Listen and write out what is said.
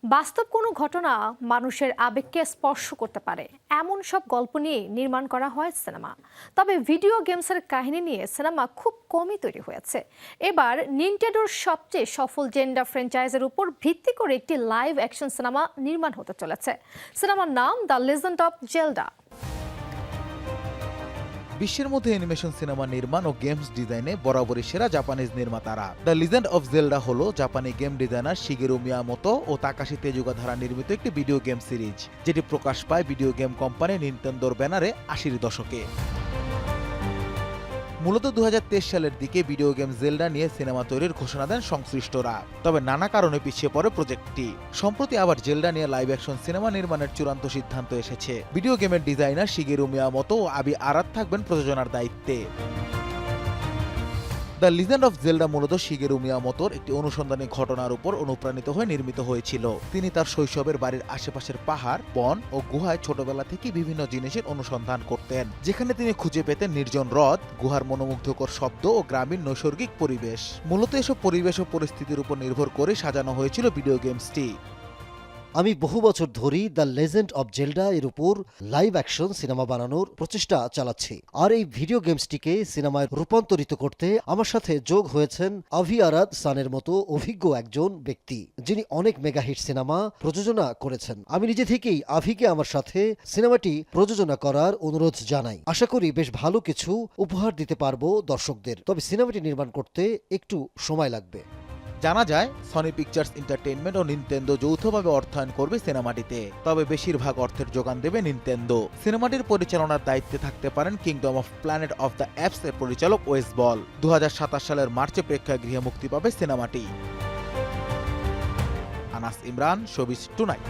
বাস্তব কোনো ঘটনা মানুষের আবেগকে স্পর্শ করতে পারে এমন সব গল্প নিয়ে নির্মাণ করা হয় সিনেমা। তবে ভিডিও গেমসের কাহিনী নিয়ে সিনেমা খুব কমই তৈরি হয়েছে। এবার নিনটেন্ডোর সবচেয়ে সফল জেন্ডা ফ্র্যাঞ্চাইজের উপর ভিত্তি করে একটি লাইভ অ্যাকশন সিনেমা নির্মাণ হতে চলেছে। সিনেমার নাম দ্য লিজেন্ড অফ জেলডা। বিশ্বের মধ্যে অ্যানিমেশন সিনেমা নির্মাণ ও গেমস ডিজাইনে বরাবরই সেরা জাপানিজ নির্মাতারা। দ্য লিজেন্ড অফ জেলডা হলো জাপানি গেম ডিজাইনার শিগেরু মিয়ামোতো ও তাকাশি তেজুকা দ্বারা নির্মিত একটি ভিডিও গেম সিরিজ, যেটি প্রকাশ পায় ভিডিও গেম কোম্পানি নিনটেন্ডোর ব্যানারে ৮০ দশকে। মূলত ২০২৩ সালের দিকে ভিডিও গেম জেলডা নিয়ে সিনেমা তৈরির ঘোষণা দেন সংশ্লিষ্টরা, তবে নানা কারণে পিছিয়ে পড়ে প্রজেক্টটি। সম্প্রতি আবার জেলডা নিয়ে লাইভ অ্যাকশন সিনেমা নির্মাণের চূড়ান্ত সিদ্ধান্ত এসেছে। ভিডিও গেমের ডিজাইনার শিগেরু মিয়ামোতো ও আবি আরাত থাকবেন প্রযোজনার দায়িত্বে। দ্য লিজেন্ড অফ জেলডা মূলত শিগেরু মিয়ামোতোর একটি অনুসন্ধানী ঘটনার উপর অনুপ্রাণিত হয়ে নির্মিত হয়েছিল। তিনি তার শৈশবের বাড়ির আশেপাশের পাহাড়, বন ও গুহায় ছোটবেলা থেকে বিভিন্ন জিনিসের অনুসন্ধান করতেন, যেখানে তিনি খুঁজে পেতেন নির্জন হ্রদ, গুহার মনোমুগ্ধকর শব্দ ও গ্রামীণ নৈসর্গিক পরিবেশ। মূলত এসব পরিবেশ ও পরিস্থিতির উপর নির্ভর করে সাজানো হয়েছিল ভিডিও গেমসটি। আমি বহু বছর ধরেই দ্য লেজেন্ড অব জেলডা এর উপর লাইভ অ্যাকশন সিনেমা বানানোর প্রচেষ্টা চালাচ্ছি, আর এই ভিডিও গেমসটিকে সিনেমায় রূপান্তরিত করতে আমার সাথে যোগ হয়েছেন আভি আরাদ সানের মতো অভিজ্ঞ একজন ব্যক্তি, যিনি অনেক মেগাহিট সিনেমা প্রযোজনা করেছেন। আমি নিজে থেকেই আভিকে আমার সাথে সিনেমাটি প্রযোজনা করার অনুরোধ জানাই। আশা করি বেশ ভালো কিছু উপহার দিতে পারবো দর্শকদের, তবে সিনেমাটি নির্মাণ করতে একটু সময় লাগবে। জানা যায় সনি পিকচার্স এন্টারটেইনমেন্ট ও নিনটেন্ডো যৌথভাবে অর্থায়ন করবে সিনেমাটিতে, তবে বেশিরভাগ অর্থের যোগান দেবে নিনটেন্ডো। সিনেমাটির পরিচালনার দায়িত্বে থাকতে পারেন kingdom of planet of the apps এর পরিচালক ওয়েস বল। ২০২৭ সালের মার্চে প্রেক্ষাগৃহে মুক্তি পাবে সিনেমাটি। Anas Imran, showbiz tonight.